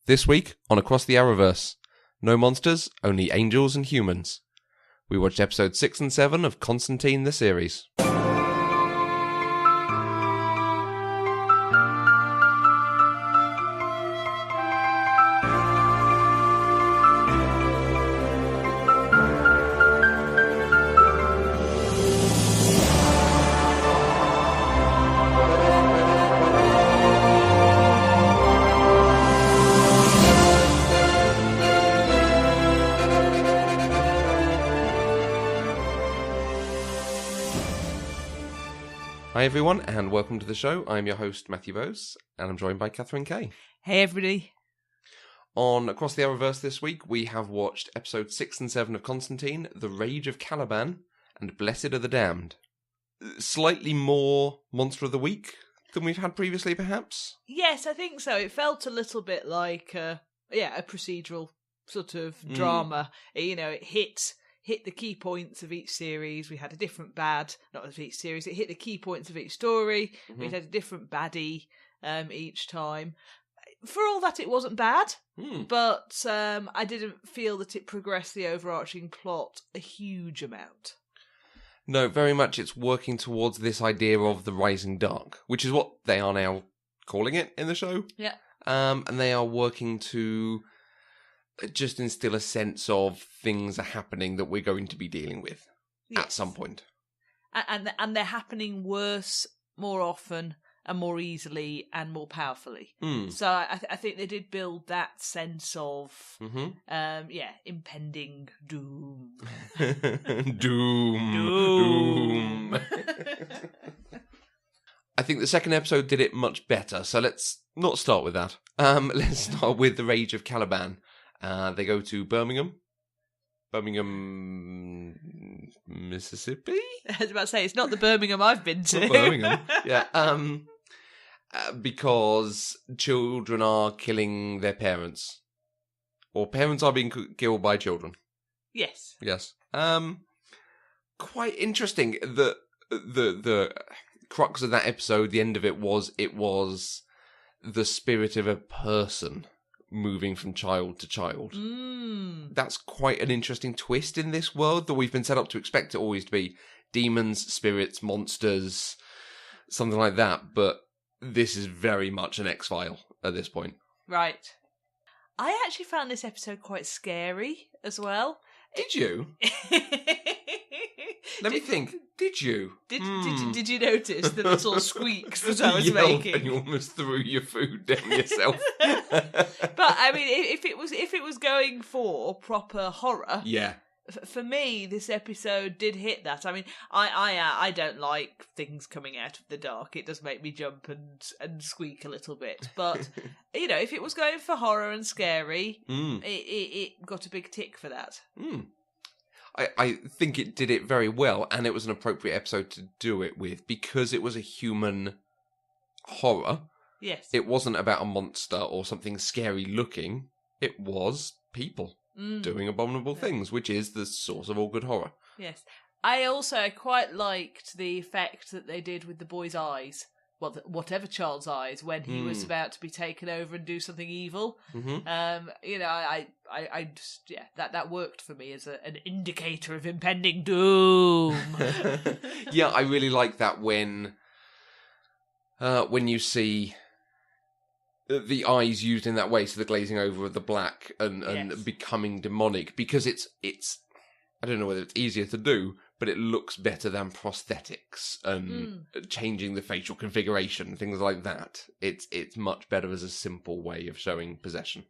This week on Across the Arrowverse, no monsters, only angels and humans. We watched episodes 6 and 7 of Constantine the series. Hi everyone, and welcome to the show. I'm your host, Matthew Bose, and I'm joined by Catherine Kay. Hey everybody. On Across the Arrowverse this week, we have watched episodes 6 and 7 of Constantine, The Rage of Caliban, and Blessed are the Damned. Slightly more Monster of the Week than we've had previously, perhaps? Yes, I think so. It felt a little bit like, a procedural sort of drama. You know, it hit the key points of each series. We had a different not of each series. It hit the key points of each story. Mm-hmm. We had a different baddie each time. For all that, it wasn't bad, but I didn't feel that it progressed the overarching plot a huge amount. No, very much it's working towards this idea of the rising dark, which is what they are now calling it in the show. Yeah. And they are working to just instill a sense of things are happening that we're going to be dealing with at some point. And they're happening worse, more often, and more easily, and more powerfully. So I think they did build that sense of, impending doom. Doom. I think the second episode did it much better, so let's not start with that. Let's start with The Rage of Caliban. They go to Birmingham, Mississippi? I was about to say, it's not the Birmingham I've been to. Birmingham, yeah. Because children are killing their parents. Or parents are being killed by children. Yes. Yes. Quite interesting. The crux of that episode, the end of it was the spirit of a person moving from child to child. That's quite an interesting twist in this world that we've been set up to expect it always to be demons, spirits, monsters, something like that. But this is very much an X-File at this point. Right. I actually found this episode quite scary as well. Did you? Let me think. Did you? Did you notice the little squeaks that I was making? And you almost threw your food down yourself. But I mean, if it was going for proper horror, yeah. For me, this episode did hit that. I mean, I don't like things coming out of the dark. It does make me jump and squeak a little bit. But you know, if it was going for horror and scary, it got a big tick for that. I think it did it very well, and it was an appropriate episode to do it with because it was a human horror. Yes. It wasn't about a monster or something scary looking. It was people doing abominable things, which is the source of all good horror. Yes. I quite liked the effect that they did with the boy's eyes. Well, whatever child's eyes, when he was about to be taken over and do something evil. You know, I just, that worked for me as an indicator of impending doom. Yeah, I really like that when you see the eyes used in that way, so the glazing over of the black and becoming demonic, because it's I don't know whether it's easier to do, but it looks better than prosthetics and changing the facial configuration, things like that. It's much better as a simple way of showing possession.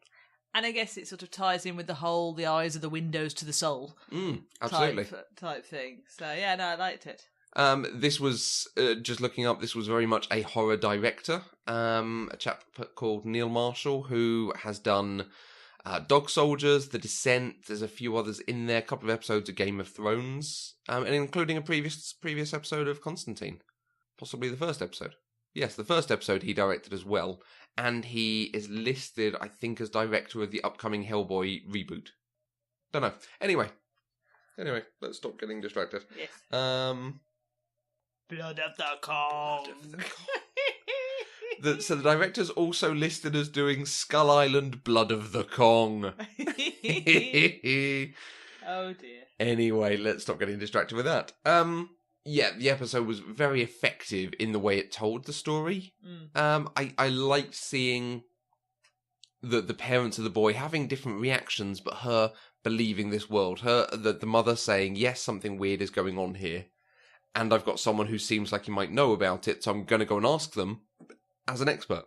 And I guess it sort of ties in with the eyes are the windows to the soul. Absolutely. Type thing. So yeah, no, I liked it. This was, just looking up, this was very much a horror director, a chap called Neil Marshall, who has done Dog Soldiers, The Descent. There's a few others in there, a couple of episodes of Game of Thrones, and including a previous episode of Constantine. Possibly the first episode. Yes, the first episode he directed as well, and he is listed, I think, as director of the upcoming Hellboy reboot. Don't know. Anyway, let's stop getting distracted. Yes. Blood of the Kong. So the director's also listed as doing Skull Island Blood of the Kong. Oh dear. Anyway, let's stop getting distracted with that. Yeah, the episode was very effective in the way it told the story. I liked seeing the parents of the boy having different reactions, but her believing this world. The mother saying, yes, something weird is going on here. And I've got someone who seems like he might know about it, so I'm going to go and ask them as an expert.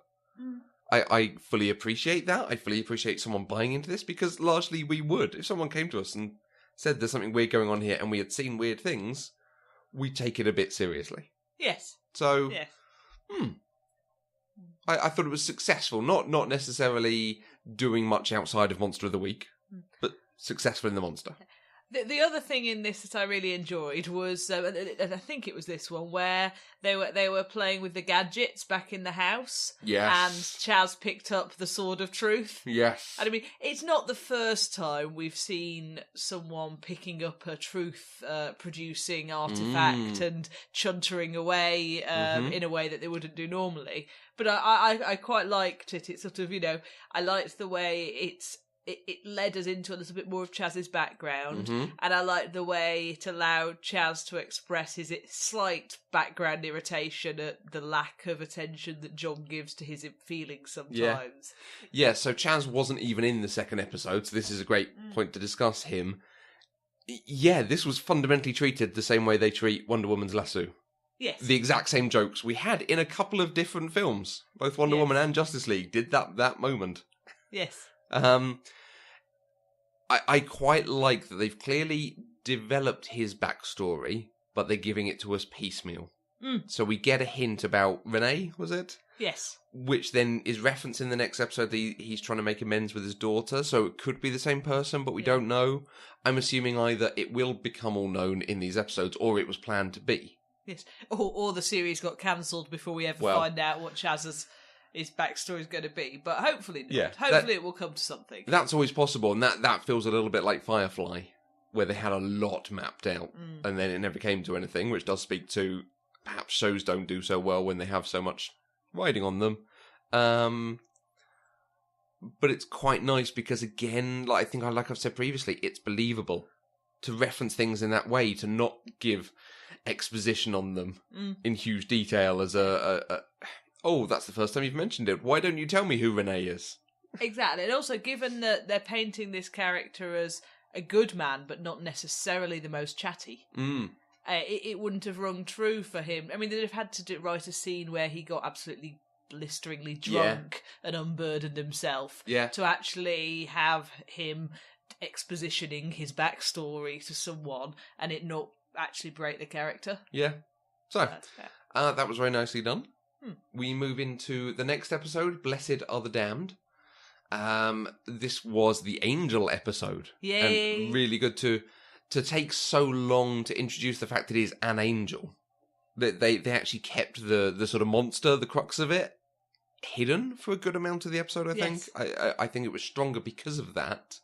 I fully appreciate that. I fully appreciate someone buying into this, because largely we would. If someone came to us and said there's something weird going on here and we had seen weird things, we take it a bit seriously. Yes. So, yes. I thought it was successful. Not necessarily doing much outside of Monster of the Week, but successful in the monster. The other thing in this that I really enjoyed was, I think it was this one, where they were playing with the gadgets back in the house. Yes. And Chaz picked up the Sword of Truth. Yes. And I mean, it's not the first time we've seen someone picking up a truth-producing artifact and chuntering away in a way that they wouldn't do normally. But I quite liked it. It's sort of, I liked the way it led us into a little bit more of Chaz's background, and I liked the way it allowed Chaz to express his slight background irritation at the lack of attention that John gives to his feelings sometimes. Yeah, so Chaz wasn't even in the second episode, so this is a great point to discuss him. Yeah, this was fundamentally treated the same way they treat Wonder Woman's lasso. Yes. The exact same jokes we had in a couple of different films. Both Wonder Woman and Justice League did that moment. Yes. I quite like that they've clearly developed his backstory, but they're giving it to us piecemeal. So we get a hint about Renee, was it? Yes. Which then is referenced in the next episode. He's trying to make amends with his daughter, so it could be the same person, but we don't know. I'm assuming either it will become all known in these episodes, or it was planned to be. Yes. Or the series got cancelled before we ever find out what Chaz's his backstory is going to be, but hopefully not. Yeah, hopefully it will come to something. That's always possible, and that feels a little bit like Firefly, where they had a lot mapped out, and then it never came to anything, which does speak to perhaps shows don't do so well when they have so much riding on them. But it's quite nice because, again, like I've said previously, it's believable to reference things in that way, to not give exposition on them in huge detail as oh, that's the first time you've mentioned it. Why don't you tell me who Renee is? Exactly. And also, given that they're painting this character as a good man, but not necessarily the most chatty, it wouldn't have rung true for him. I mean, they'd have had to write a scene where he got absolutely blisteringly drunk and unburdened himself to actually have him expositioning his backstory to someone and it not actually break the character. Yeah. So, that was very nicely done. We move into the next episode, Blessed Are the Damned. This was the Angel episode. Yay! And really good to take so long to introduce the fact that it is an angel. They actually kept the sort of monster, the crux of it, hidden for a good amount of the episode, I think. I think it was stronger because of that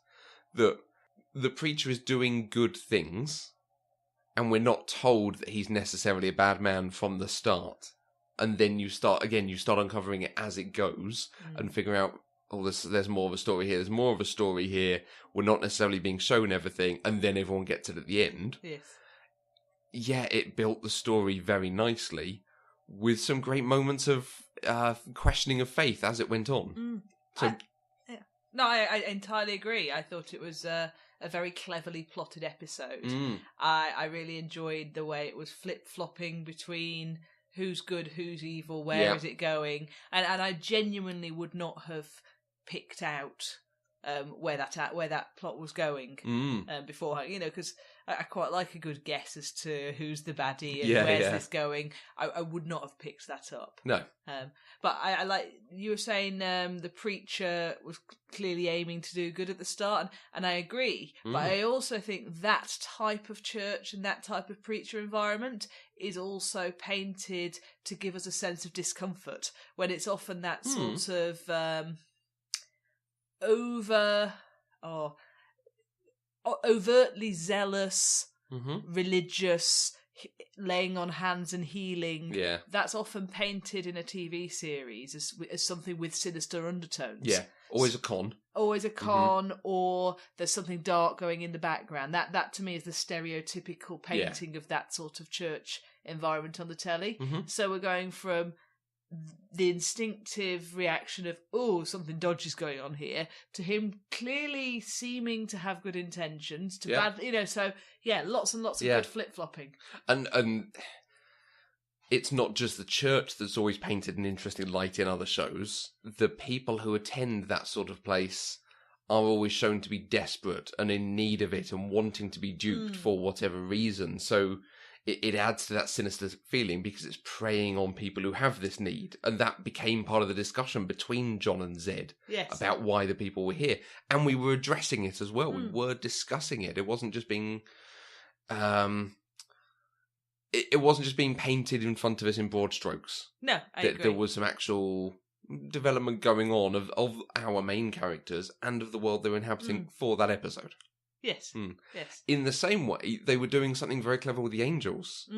the preacher is doing good things, and we're not told that he's necessarily a bad man from the start. And then you start uncovering it as it goes and figuring out, there's more of a story here. There's more of a story here. We're not necessarily being shown everything, and then everyone gets it at the end. Yes. Yeah, it built the story very nicely with some great moments of questioning of faith as it went on. I entirely agree. I thought it was a very cleverly plotted episode. I really enjoyed the way it was flip-flopping between who's good, who's evil, where is it going, and I genuinely would not have picked out where that plot was going beforehand. Because I quite like a good guess as to who's the baddie and where's this going. I would not have picked that up. No. But I like you were saying, the preacher was clearly aiming to do good at the start, and I agree. But I also think that type of church and that type of preacher environment is also painted to give us a sense of discomfort, when it's often that sort of overtly zealous, religious, laying on hands and healing. Yeah. That's often painted in a TV series as something with sinister undertones. Yeah. Always a con. Always a con, or there's something dark going in the background. That to me is the stereotypical painting of that sort of church environment on the telly. So we're going from the instinctive reaction of, oh, something dodgy's going on here, to him clearly seeming to have good intentions, to bad, so lots and lots of good flip-flopping. And it's not just the church that's always painted an interesting light in other shows. The people who attend that sort of place are always shown to be desperate and in need of it and wanting to be duped for whatever reason. So it adds to that sinister feeling because it's preying on people who have this need. And that became part of the discussion between John and Zed about why the people were here. And we were addressing it as well. We were discussing it. It wasn't just being... It wasn't just being painted in front of us in broad strokes. No, I agree. There was some actual development going on of our main characters and of the world they were inhabiting for that episode. Yes, yes. In the same way, they were doing something very clever with the angels.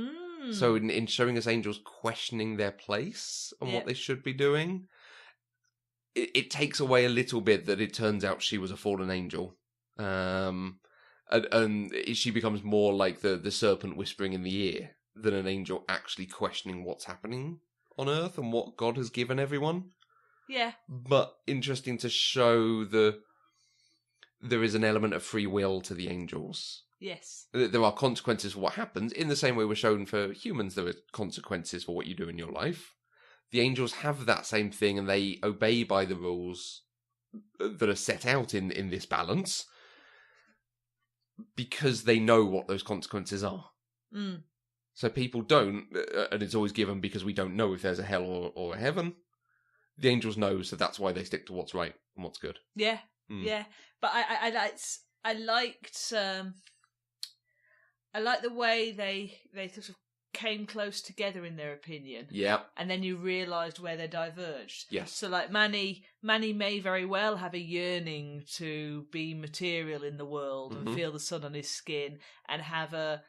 So in showing us angels questioning their place and what they should be doing, it takes away a little bit that it turns out she was a fallen angel. And she becomes more like the serpent whispering in the ear than an angel actually questioning what's happening on Earth and what God has given everyone. Yeah. But interesting to show there is an element of free will to the angels. Yes. There are consequences for what happens. In the same way we're shown for humans there are consequences for what you do in your life. The angels have that same thing and they obey by the rules that are set out in this balance because they know what those consequences are. So people don't, and it's always given because we don't know if there's a hell or a heaven. The angels know, so that's why they stick to what's right and what's good. Yeah, yeah. But I liked the way they sort of came close together in their opinion. Yeah. And then you realised where they diverged. Yes. So like Manny may very well have a yearning to be material in the world and feel the sun on his skin and have a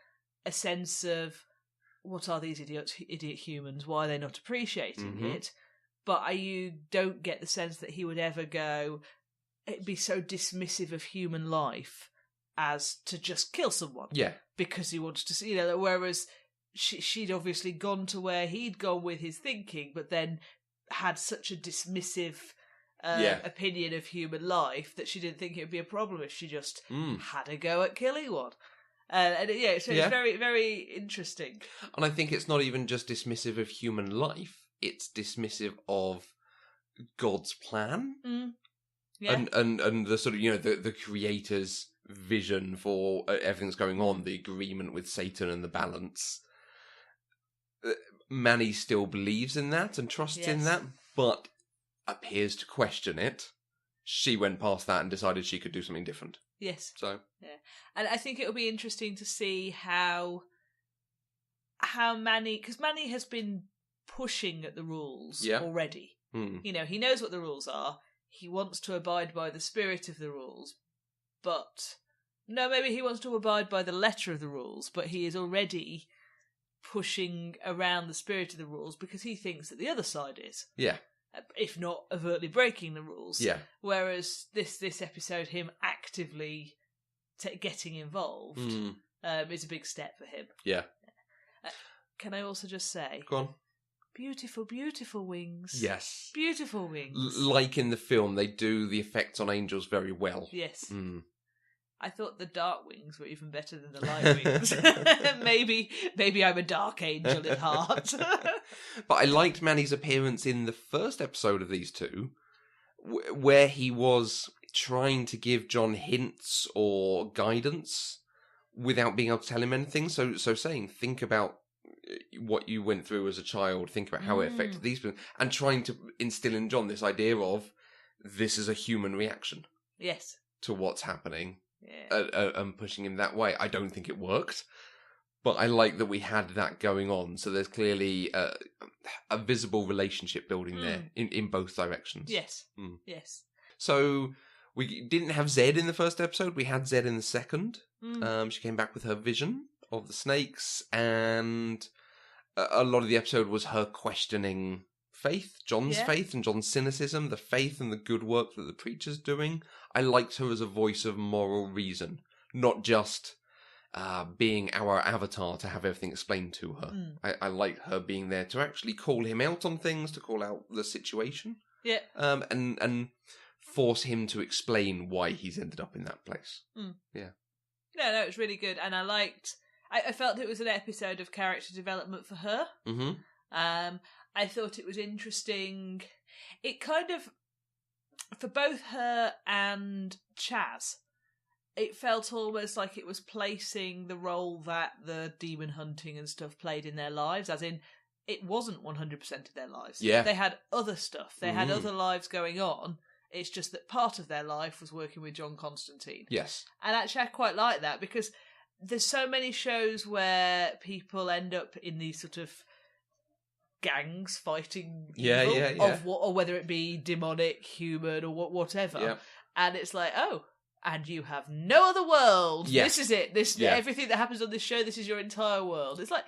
sense of what are these idiot humans? Why are they not appreciating it? But you don't get the sense that he would ever be so dismissive of human life as to just kill someone. Yeah. Because he wants to see, whereas she'd obviously gone to where he'd gone with his thinking, but then had such a dismissive opinion of human life that she didn't think it would be a problem if she just had a go at killing one. It's very, very interesting. And I think it's not even just dismissive of human life, it's dismissive of God's plan. Yeah. And the sort of, the creator's vision for everything that's going on, the agreement with Satan and the balance. Manny still believes in that and trusts in that, but appears to question it. She went past that and decided she could do something different. Yes. So. Yeah. And I think it'll be interesting to see how Manny, because Manny has been pushing at the rules already. He knows what the rules are. He wants to abide by the spirit of the rules, but maybe he wants to abide by the letter of the rules, but he is already pushing around the spirit of the rules because he thinks that the other side is. Yeah. If not overtly breaking the rules. Yeah. Whereas this episode, him actively getting involved is a big step for him. Yeah. Can I also just say... Go on. Beautiful, beautiful wings. Yes. Beautiful wings. Like in the film, they do the effects on angels very well. Yes. I thought the dark wings were even better than the light wings. maybe I'm a dark angel at heart. But I liked Manny's appearance in the first episode of these two, where he was trying to give John hints or guidance without being able to tell him anything. So saying, think about what you went through as a child, think about how it affected these people, and trying to instill in John this idea of this is a human reaction. Yes. To what's happening. Yeah. And pushing him that way. I don't think it worked, but I like that we had that going on. So there's clearly a visible relationship building there in both directions. Yes. Yes. So we didn't have Zed in the first episode. We had Zed in the second. She came back with her vision. of the snakes, and a lot of the episode was her questioning faith, John's faith and John's cynicism, the faith and the good work that the preacher's doing. I liked her as a voice of moral reason, not just being our avatar to have everything explained to her. I liked her being there to actually call him out on things, to call out the situation. Yeah. And force him to explain why he's ended up in that place. Yeah. No, it's really good. And I felt it was an episode of character development for her. I thought it was interesting. It kind of, for both her and Chaz, it felt almost like it was placing the role that the demon hunting and stuff played in their lives, as in, it wasn't 100% of their lives. Yeah. They had other stuff. They had other lives going on. It's just that part of their life was working with John Constantine. Yes. And actually, I quite like that, because there's so many shows where people end up in these sort of gangs fighting evil, of what, or whether it be demonic, human, or whatever. Yeah. And it's like, oh, and you have no other world. Yes. This is it. Everything that happens on this show, this is your entire world. It's like,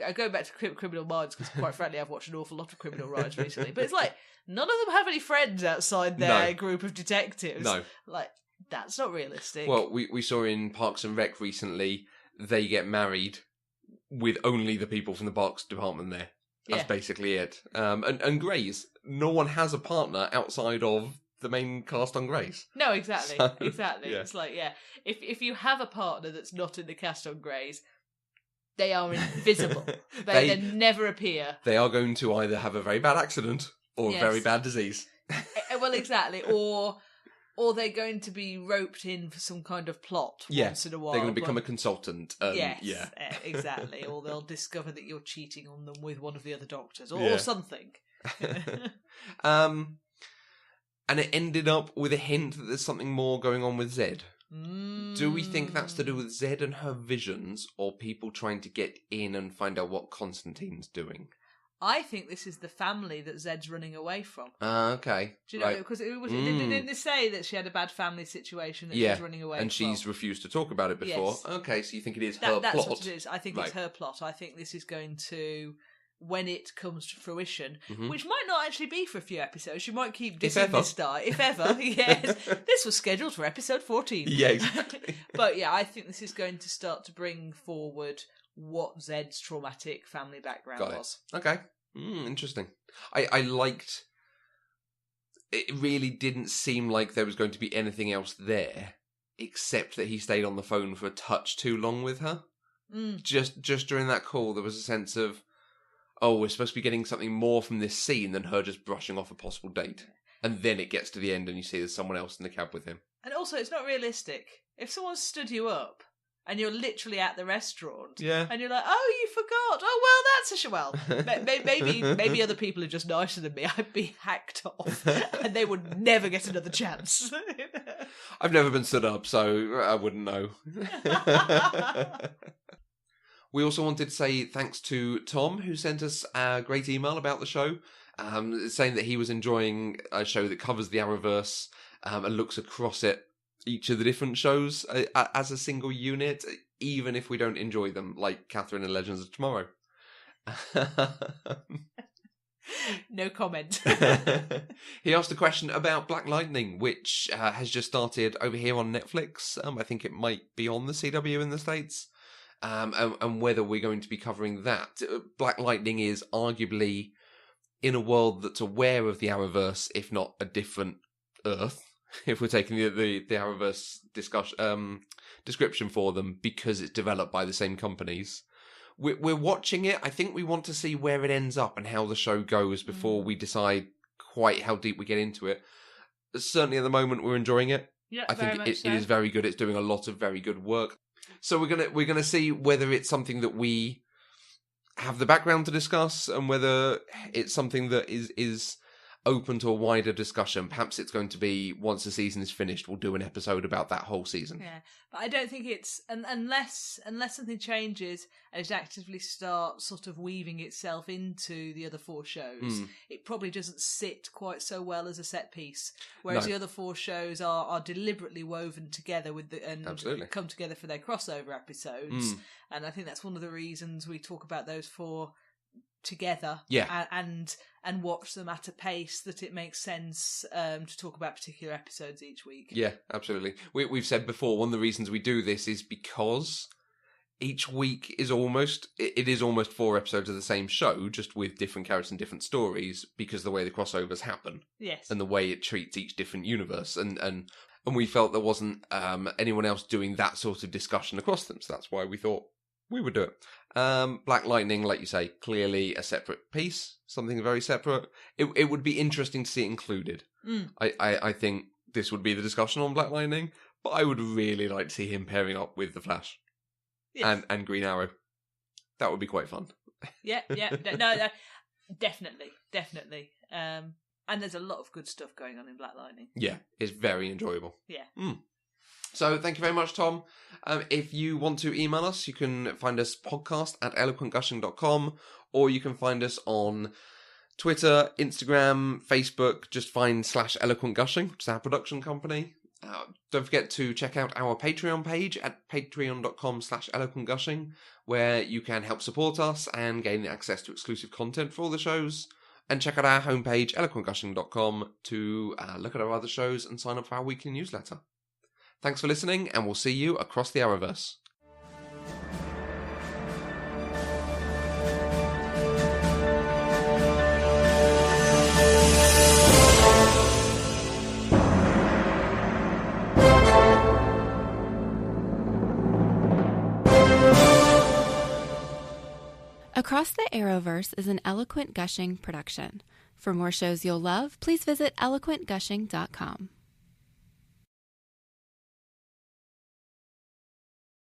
I go back to Criminal Minds, because quite frankly, I've watched an awful lot of Criminal Minds recently. But it's like, none of them have any friends outside their group of detectives. No. Like, that's not realistic. Well, we saw in Parks and Rec recently, they get married with only the people from the Parks department there. That's basically it. And Grey's, no one has a partner outside of the main cast on Grey's. No, exactly. So, exactly. yeah. It's like, if you have a partner that's not in the cast on Grey's, they are invisible. They never appear. They are going to either have a very bad accident or a very bad disease. Well, exactly. Or they're going to be roped in for some kind of plot once in a while. They're going to become a consultant. Yes, exactly. Or they'll discover that you're cheating on them with one of the other doctors, or something. And it ended up with a hint that there's something more going on with Zed. Do we think that's to do with Zed and her visions, or people trying to get in and find out what Constantine's doing? I think this is the family that Zed's running away from. Okay. Do you know? Because didn't they say that she had a bad family situation that she's running away from? And she's refused to talk about it before. Yes. Okay, so you think it is her plot? That's what it is. I think it's her plot. I think this is going to, when it comes to fruition, which might not actually be for a few episodes. She might keep dissing this star, if ever. Yes. This was scheduled for episode 14. Yeah, exactly. But yeah, I think this is going to start to bring forward what Zed's traumatic family background was. Okay. Interesting. I liked... It really didn't seem like there was going to be anything else there, except that he stayed on the phone for a touch too long with her. Just during that call, there was a sense of, oh, we're supposed to be getting something more from this scene than her just brushing off a possible date. And then it gets to the end and you see there's someone else in the cab with him. And also, it's not realistic. If someone stood you up and you're literally at the restaurant, and you're like, oh, you forgot. Oh, well, that's maybe other people are just nicer than me. I'd be hacked off and they would never get another chance. I've never been stood up, so I wouldn't know. We also wanted to say thanks to Tom, who sent us a great email about the show, saying that he was enjoying a show that covers the Arrowverse and looks across it, each of the different shows as a single unit, even if we don't enjoy them, like Catherine and Legends of Tomorrow. No comment. He asked a question about Black Lightning, which has just started over here on Netflix. I think it might be on the CW in the States. And whether we're going to be covering that. Black Lightning is arguably in a world that's aware of the Arrowverse, if not a different Earth, if we're taking the Arrowverse description for them, because it's developed by the same companies. We're watching it. I think we want to see where it ends up and how the show goes before we decide quite how deep we get into it. Certainly at the moment we're enjoying it. Yeah, I think it is very good. It's doing a lot of very good work. So we're gonna see whether it's something that we have the background to discuss and whether it's something that is open to a wider discussion. Perhaps it's going to be, once the season is finished, we'll do an episode about that whole season. Yeah, but I don't think it's unless something changes and it actively starts sort of weaving itself into the other 4 shows. It probably doesn't sit quite so well as a set piece. Whereas the other 4 shows are deliberately woven together and Absolutely. come together for their crossover episodes. And I think that's one of the reasons we talk about those 4 together, and watch them at a pace that it makes sense to talk about particular episodes each week. Yeah, absolutely. We've said before, one of the reasons we do this is because each week is almost 4 episodes of the same show, just with different characters and different stories, because of the way the crossovers happen. Yes. And the way it treats each different universe. And we felt there wasn't anyone else doing that sort of discussion across them, so that's why we thought we would do it. Black Lightning, like you say, clearly a separate piece, something very separate. It would be interesting to see it included. I think this would be the discussion on Black Lightning, but I would really like to see him pairing up with the Flash. Yes. And Green Arrow. That would be quite fun. Yeah, no, definitely. And there's a lot of good stuff going on in Black Lightning. Yeah, it's very enjoyable. Yeah. So thank you very much, Tom. If you want to email us, you can find us podcast@eloquentgushing.com, or you can find us on Twitter, Instagram, Facebook. Just find /eloquentgushing, which is our production company. Don't forget to check out our Patreon page at patreon.com/eloquentgushing, where you can help support us and gain access to exclusive content for all the shows. And check out our homepage, eloquentgushing.com, to look at our other shows and sign up for our weekly newsletter. Thanks for listening, and we'll see you across the Arrowverse. Across the Arrowverse is an Eloquent Gushing production. For more shows you'll love, please visit eloquentgushing.com.